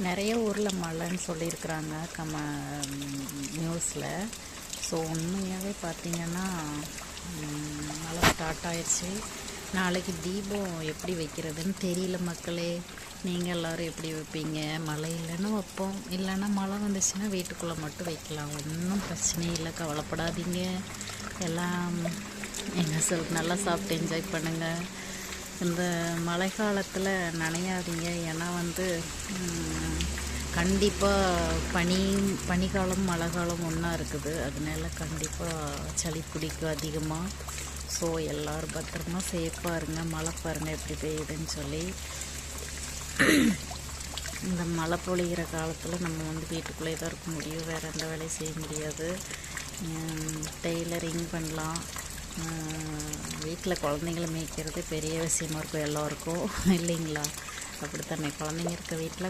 நிறைய ஊரில் மழைன்னு சொல்லியிருக்கிறாங்க நியூஸில். ஸோ உண்மையாகவே பார்த்திங்கன்னா மழை ஸ்டார்ட் ஆயிடுச்சு. நாளைக்கு தீபம் எப்படி வைக்கிறதுன்னு தெரியல மக்களே. நீங்கள் எல்லோரும் எப்படி வைப்பீங்க? மழை இல்லைன்னா வைப்போம், இல்லைன்னா மழை வந்துச்சுன்னா வீட்டுக்குள்ளே மட்டும் வைக்கலாம். ஒன்றும் பிரச்சனை இல்லை, கவலைப்படாதீங்க. எல்லாம் நல்லா சாப்பிட்டு என்ஜாய் பண்ணுங்கள். இந்த மழை காலத்தில் நனையாதீங்க. ஏன்னா கண்டிப்பாக பனிக்காலம் மழை காலம் ஒன்றா இருக்குது. அதனால கண்டிப்பாக சளி பிடிக்கும் அதிகமாக. ஸோ எல்லோரும் பத்திரமா சேஃபாக இருங்க. மழை பாருங்கள் எப்படி பெய்யுதுன்னு சொல்லி. இந்த மழை பொழிகிற காலத்தில் நம்ம வீட்டுக்குள்ளே தான் இருக்க முடியும், வேறு எந்த வேலையும் செய்ய முடியாது. டெய்லரிங் பண்ணலாம். வீட்டில் குழந்தைங்கள மேய்க்கிறது பெரிய விஷயமா இருக்கும் எல்லோருக்கும், இல்லைங்களா? அப்படித்தானே? குழந்தைங்க இருக்க வீட்டில்